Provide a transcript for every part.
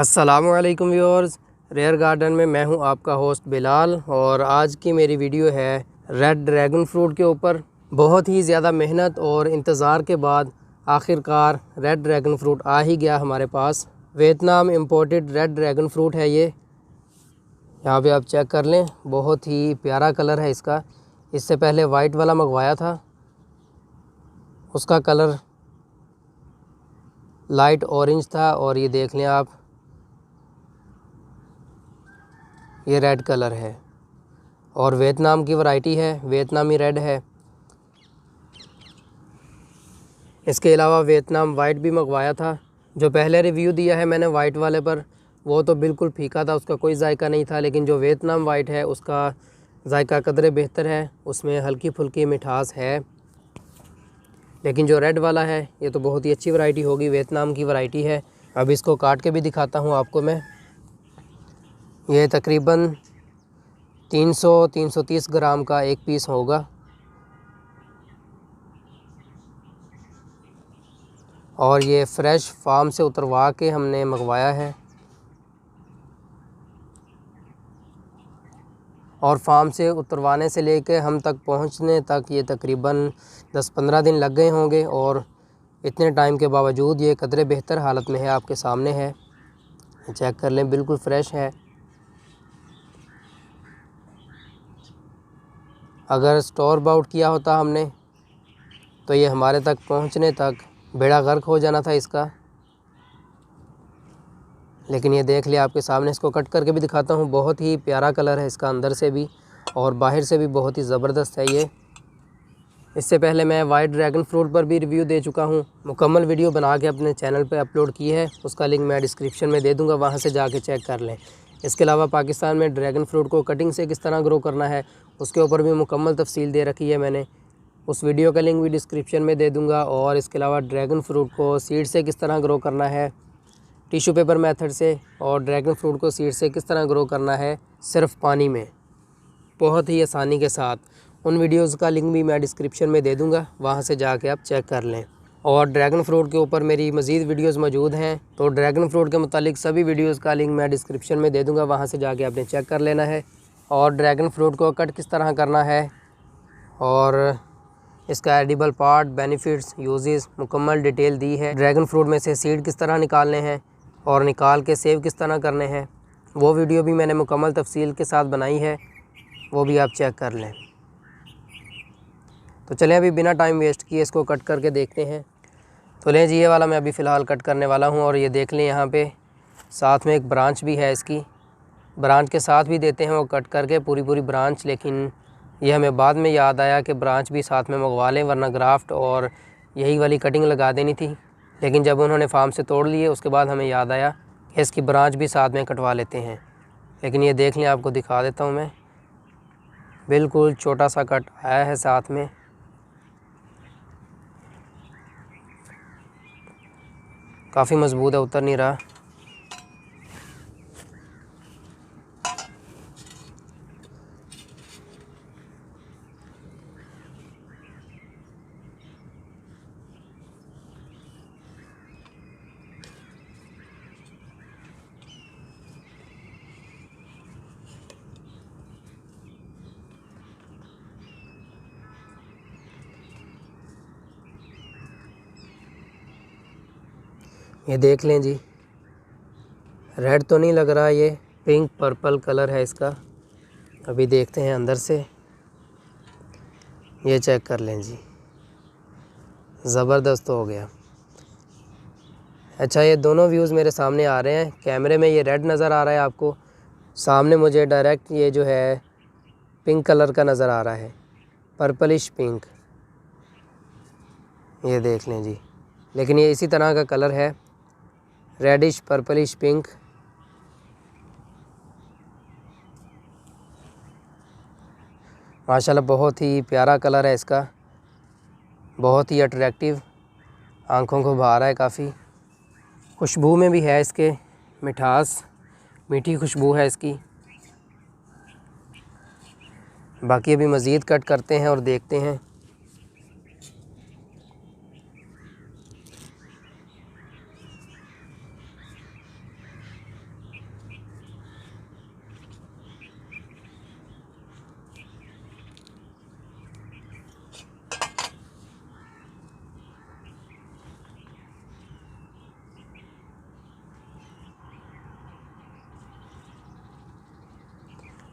अस्सलामुअलैकुम viewers, rare garden में मैं हूं आपका होस्ट बिलाल। और आज की मेरी वीडियो है रेड ड्रैगन फ्रूट के ऊपर। बहुत ही ज़्यादा मेहनत और इंतज़ार के बाद आखिरकार रेड ड्रैगन फ्रूट आ ही गया हमारे पास। Vietnam imported red dragon fruit है ये। यहाँ पे आप चेक कर लें, बहुत ही प्यारा कलर है इसका। इससे पहले वाइट वाला मंगवाया था, उसका कलर लाइट ऑरेंज था, और ये देख लें आप, ये रेड कलर है और वियतनाम की वैरायटी है, वियतनामी रेड है। इसके अलावा वियतनाम वाइट भी मंगवाया था। जो पहले रिव्यू दिया है मैंने वाइट वाले पर, वो तो बिल्कुल फीका था, उसका कोई जायका नहीं था। लेकिन जो वियतनाम वाइट है उसका जायका कदरे बेहतर है, उसमें हल्की फुल्की मिठास है। लेकिन जो रेड वाला है ये तो बहुत ही अच्छी वैरायटी होगी, वियतनाम की वैरायटी है। अब इसको काट के भी दिखाता हूँ आपको मैं। ये तकरीबन 300-330 ग्राम का एक पीस होगा। और ये फ्रेश फार्म से उतरवा के हमने मंगवाया है, और फार्म से उतरवाने से लेके हम तक पहुंचने तक ये तकरीबन 10-15 दिन लग गए होंगे। और इतने टाइम के बावजूद ये कदरे बेहतर हालत में है, आपके सामने है, चेक कर लें, बिल्कुल फ्रेश है। अगर स्टोर बाउट किया होता हमने तो ये हमारे तक पहुंचने तक बेड़ा गर्क हो जाना था इसका। लेकिन ये देख लिया आपके सामने। इसको कट करके भी दिखाता हूँ, बहुत ही प्यारा कलर है इसका, अंदर से भी और बाहर से भी बहुत ही ज़बरदस्त है ये। इससे पहले मैं वाइट ड्रैगन फ्रूट पर भी रिव्यू दे चुका हूँ, मुकम्मल वीडियो बना के अपने चैनल पे अपलोड की है, उसका लिंक मैं डिस्क्रिप्शन में दे दूँगा, वहाँ से जाके चेक कर लें। इसके अलावा पाकिस्तान में ड्रैगन फ्रूट को कटिंग से किस तरह ग्रो करना है उसके ऊपर भी मुकम्मल तफसील दे रखी है मैंने, उस वीडियो का लिंक भी डिस्क्रिप्शन में दे दूँगा। और इसके अलावा ड्रैगन फ्रूट को सीड से किस तरह ग्रो करना है टिश्यू पेपर मेथड से, और ड्रैगन फ्रूट को सीड से किस तरह ग्रो करना है सिर्फ पानी में, बहुत ही आसानी के साथ, उन वीडियोज़ का लिंक भी मैं डिस्क्रिप्शन में दे दूँगा, वहाँ से जाके आप चेक कर लें। और ड्रैगन फ्रूट के ऊपर मेरी मज़ीद वीडियोज़ मौजूद हैं, तो ड्रैगन फ्रूट के मुतालिक सभी वीडियोज़ का लिंक मैं डिस्क्रिप्शन में दे दूँगा, वहाँ से जाके आपने चेक कर लेना है। और ड्रैगन फ्रूट को कट किस तरह करना है, और इसका एडिबल पार्ट, बेनिफिट्स, यूजेस, मुकम्मल डिटेल दी है। ड्रैगन फ्रूट में से सीड किस तरह निकालने हैं और निकाल के सेव किस तरह करने हैं, वो वीडियो भी मैंने मुकम्मल तफसील के साथ बनाई है, वो भी आप चेक कर लें। तो चलें अभी बिना टाइम वेस्ट किए इसको कट करके देखते हैं। तो लें जी, ये वाला मैं अभी फ़िलहाल कट करने वाला हूँ। और ये देख लें, यहाँ पे साथ में एक ब्रांच भी है, इसकी ब्रांच के साथ भी देते हैं वो कट करके पूरी पूरी ब्रांच। लेकिन ये हमें बाद में याद आया कि ब्रांच भी साथ में मंगवा लें, वरना ग्राफ्ट और यही वाली कटिंग लगा देनी थी। लेकिन जब उन्होंने फार्म से तोड़ लिए उसके बाद हमें याद आया कि इसकी ब्रांच भी साथ में कटवा लेते हैं। लेकिन ये देख लें, आपको दिखा देता हूँ मैं, बिल्कुल छोटा सा कट आया है साथ में। काफ़ी मज़बूत है, उतर नहीं रहा। ये देख लें जी, रेड तो नहीं लग रहा, ये पिंक पर्पल कलर है इसका। अभी देखते हैं अंदर से, ये चेक कर लें जी, ज़बरदस्त हो गया। अच्छा, ये दोनों व्यूज़ मेरे सामने आ रहे हैं। कैमरे में ये रेड नज़र आ रहा है आपको, सामने मुझे डायरेक्ट ये जो है पिंक कलर का नज़र आ रहा है, पर्पलिश पिंक, ये देख लें जी। लेकिन ये इसी तरह का कलर है, रेडिश पर्पलिश पिंक। माशाल्लाह बहुत ही प्यारा कलर है इसका, बहुत ही अट्रैक्टिव, आंखों को भा रहा है काफ़ी। खुशबू में भी है इसके मिठास, मीठी खुशबू है इसकी। बाकी अभी मज़ीद कट करते हैं और देखते हैं।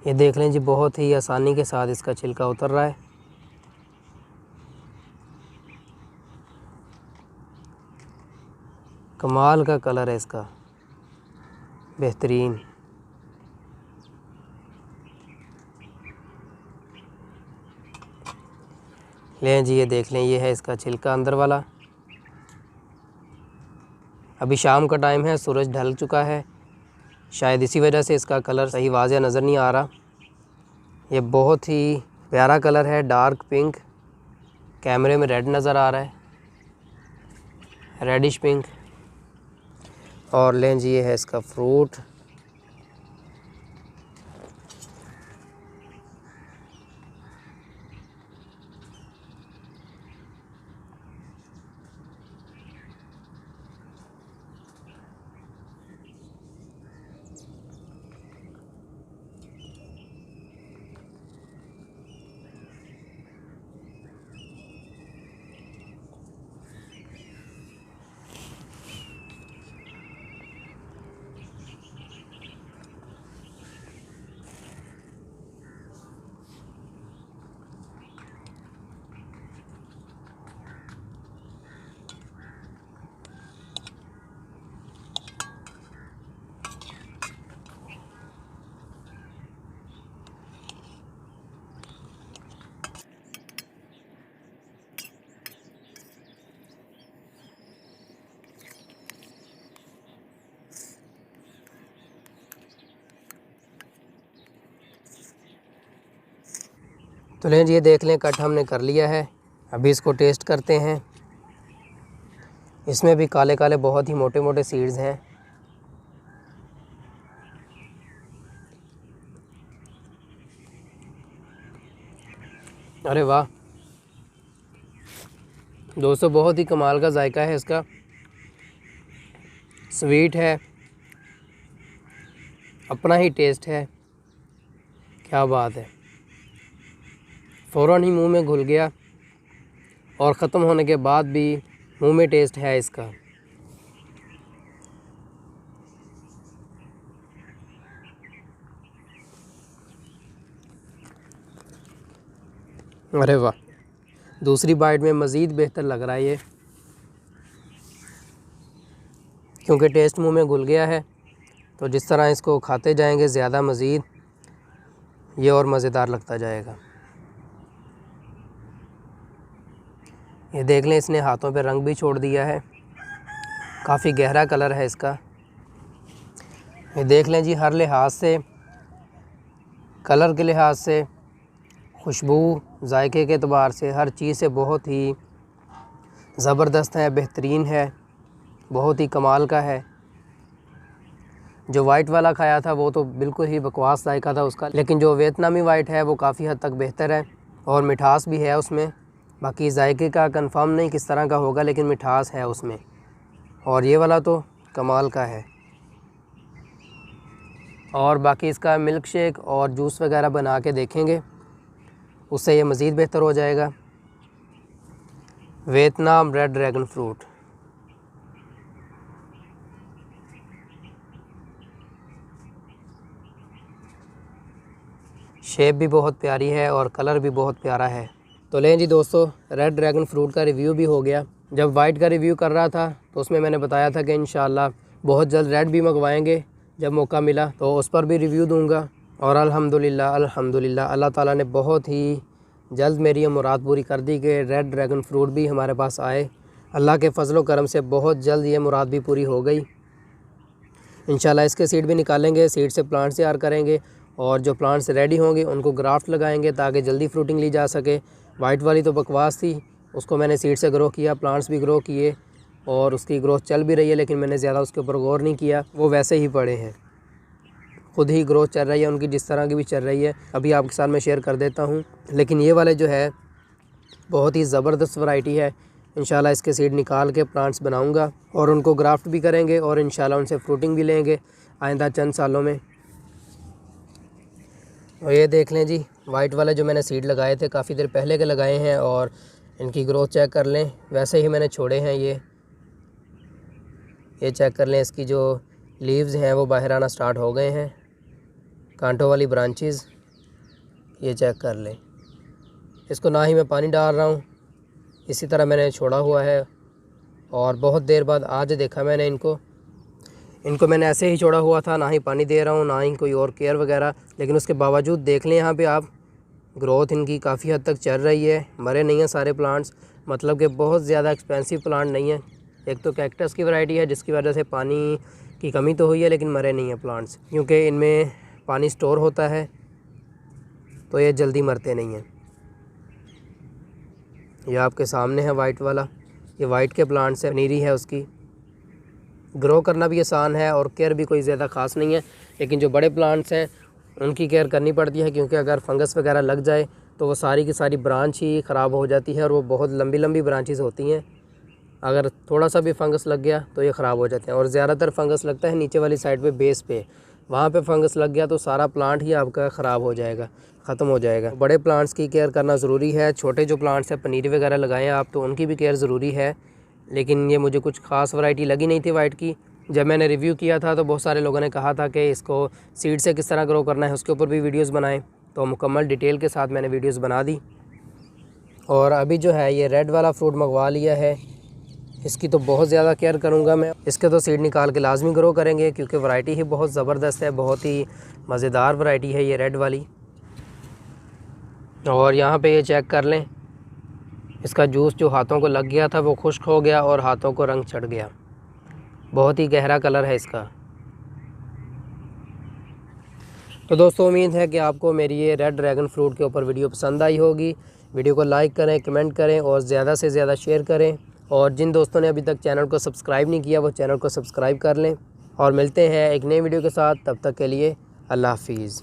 ये देख लें जी, बहुत ही आसानी के साथ इसका छिलका उतर रहा है। कमाल का कलर है इसका, बेहतरीन। लें जी, ये देख लें, ये है इसका छिलका अंदर वाला। अभी शाम का टाइम है, सूरज ढल चुका है, शायद इसी वजह से इसका कलर सही वाज़ेह नज़र नहीं आ रहा। ये बहुत ही प्यारा कलर है, डार्क पिंक। कैमरे में रेड नज़र आ रहा है, रेडिश पिंक। और लें जी, ये है इसका फ्रूट। तो लें जी, ये देख लें, कट हमने कर लिया है। अभी इसको टेस्ट करते हैं। इसमें भी काले काले बहुत ही मोटे मोटे सीड्स हैं। अरे वाह दोस्तों, बहुत ही कमाल का जायका है इसका। स्वीट है, अपना ही टेस्ट है, क्या बात है। फ़ौरन ही मुंह में घुल गया और ख़त्म होने के बाद भी मुंह में टेस्ट है इसका। अरे वाह, दूसरी बाइट में मज़ीद बेहतर लग रहा है ये, क्योंकि टेस्ट मुंह में घुल गया है। तो जिस तरह इसको खाते जाएंगे ज़्यादा मज़ीद ये और मज़ेदार लगता जाएगा। ये देख लें, इसने हाथों पे रंग भी छोड़ दिया है, काफ़ी गहरा कलर है इसका। ये देख लें जी, हर लिहाज से, कलर के लिहाज से, खुशबू, जायके के एतबार से, हर चीज़ से बहुत ही ज़बरदस्त है, बेहतरीन है, बहुत ही कमाल का है। जो वाइट वाला खाया था वो तो बिल्कुल ही बकवास जायका था उसका, लेकिन जो वियतनामी वाइट है वो काफ़ी हद तक बेहतर है और मिठास भी है उसमें। बाकी जायके का कंफर्म नहीं किस तरह का होगा, लेकिन मिठास है उसमें। और ये वाला तो कमाल का है। और बाकी इसका मिल्क शेक और जूस वगैरह बना के देखेंगे, उससे ये मज़ीद बेहतर हो जाएगा। Vietnam red dragon fruit. Shape भी बहुत प्यारी है और कलर भी बहुत प्यारा है। तो लें जी दोस्तों, रेड ड्रैगन फ्रूट का रिव्यू भी हो गया। जब वाइट का रिव्यू कर रहा था तो उसमें मैंने बताया था कि इंशाल्लाह बहुत जल्द रेड भी मंगवाएंगे, जब मौका मिला तो उस पर भी रिव्यू दूंगा। और अल्हम्दुलिल्लाह अल्लाह ताला ने बहुत ही जल्द मेरी ये मुराद पूरी कर दी कि रेड ड्रैगन फ्रूट भी हमारे पास आए। अल्लाह के फजल व करम से बहुत जल्द ये मुराद भी पूरी हो गई। इंशाल्लाह इसके सीड भी निकालेंगे, सीड से प्लांट्स तैयार करेंगे और जो प्लांट्स रेडी होंगे उनको ग्राफ्ट लगाएंगे ताकि जल्दी फ्रूटिंग ली जा सके। वाइट वाली तो बकवास थी, उसको मैंने सीड से ग्रो किया, प्लांट्स भी ग्रो किए और उसकी ग्रोथ चल भी रही है, लेकिन मैंने ज़्यादा उसके ऊपर गौर नहीं किया, वो वैसे ही पड़े हैं, खुद ही ग्रोथ चल रही है उनकी, जिस तरह की भी चल रही है। अभी आपके साथ मैं शेयर कर देता हूँ। लेकिन ये वाले जो है बहुत ही ज़बरदस्त वैरायटी है। इंशाल्लाह इसके सीड निकाल के प्लांट्स बनाऊँगा और उनको ग्राफ्ट भी करेंगे और इंशाल्लाह उनसे फ्रूटिंग भी लेंगे आइंदा चंद सालों में। और ये देख लें जी, वाइट वाले जो मैंने सीड लगाए थे काफ़ी देर पहले के लगाए हैं और इनकी ग्रोथ चेक कर लें, वैसे ही मैंने छोड़े हैं। ये चेक कर लें, इसकी जो लीव्स हैं वो बाहर आना स्टार्ट हो गए हैं। कांटों वाली ब्रांचेस, ये चेक कर लें। इसको ना ही मैं पानी डाल रहा हूँ, इसी तरह मैंने छोड़ा हुआ है। और बहुत देर बाद आज देखा मैंने इनको मैंने ऐसे ही छोड़ा हुआ था, ना ही पानी दे रहा हूँ ना ही कोई और केयर वगैरह। लेकिन उसके बावजूद देख लें यहाँ पे आप, ग्रोथ इनकी काफ़ी हद तक चल रही है, मरे नहीं हैं सारे प्लांट्स। मतलब कि बहुत ज़्यादा एक्सपेंसिव प्लांट नहीं है। एक तो कैक्टस की वैरायटी है जिसकी वजह से पानी की कमी तो हुई है, लेकिन मरे नहीं हैं प्लांट्स, क्योंकि इनमें पानी स्टोर होता है तो ये जल्दी मरते नहीं हैं। ये आपके सामने है वाइट वाला, ये वाइट के प्लांट्स है, पनीरी है उसकी। ग्रो करना भी आसान है और केयर भी कोई ज़्यादा ख़ास नहीं है। लेकिन जो बड़े प्लांट्स हैं उनकी केयर करनी पड़ती है, क्योंकि अगर फंगस वगैरह लग जाए तो वो सारी की सारी ब्रांच ही ख़राब हो जाती है। और वो बहुत लंबी लंबी ब्रांचेस होती हैं, अगर थोड़ा सा भी फंगस लग गया तो ये ख़राब हो जाते हैं। और ज़्यादातर फंगस लगता है नीचे वाली साइड पे, बेस पे, वहाँ पे फंगस लग गया तो सारा प्लांट ही आपका ख़राब हो जाएगा, ख़त्म हो जाएगा। बड़े प्लांट्स की केयर करना ज़रूरी है। छोटे जो प्लांट्स हैं, पनीरी वगैरह लगाएं आप, तो उनकी भी केयर ज़रूरी है। लेकिन ये मुझे कुछ ख़ास वैरायटी लगी नहीं थी वाइट की। जब मैंने रिव्यू किया था तो बहुत सारे लोगों ने कहा था कि इसको सीड से किस तरह ग्रो करना है उसके ऊपर भी वीडियोस बनाएं, तो मुकम्मल डिटेल के साथ मैंने वीडियोस बना दी। और अभी जो है ये रेड वाला फ्रूट मंगवा लिया है, इसकी तो बहुत ज़्यादा केयर करूँगा मैं। इसके तो सीड निकाल के लाजमी ग्रो करेंगे, क्योंकि वैरायटी ही बहुत ज़बरदस्त है, बहुत ही मज़ेदार वैरायटी है ये रेड वाली। और यहाँ पे ये चेक कर लें, इसका जूस जो हाथों को लग गया था वो खुश्क हो गया और हाथों को रंग चढ़ गया। बहुत ही गहरा कलर है इसका। तो दोस्तों उम्मीद है कि आपको मेरी ये रेड ड्रैगन फ्रूट के ऊपर वीडियो पसंद आई होगी। वीडियो को लाइक करें, कमेंट करें और ज़्यादा से ज़्यादा शेयर करें। और जिन दोस्तों ने अभी तक चैनल को सब्सक्राइब नहीं किया वो चैनल को सब्सक्राइब कर लें। और मिलते हैं एक नई वीडियो के साथ, तब तक के लिए अल्लाह हाफिज़।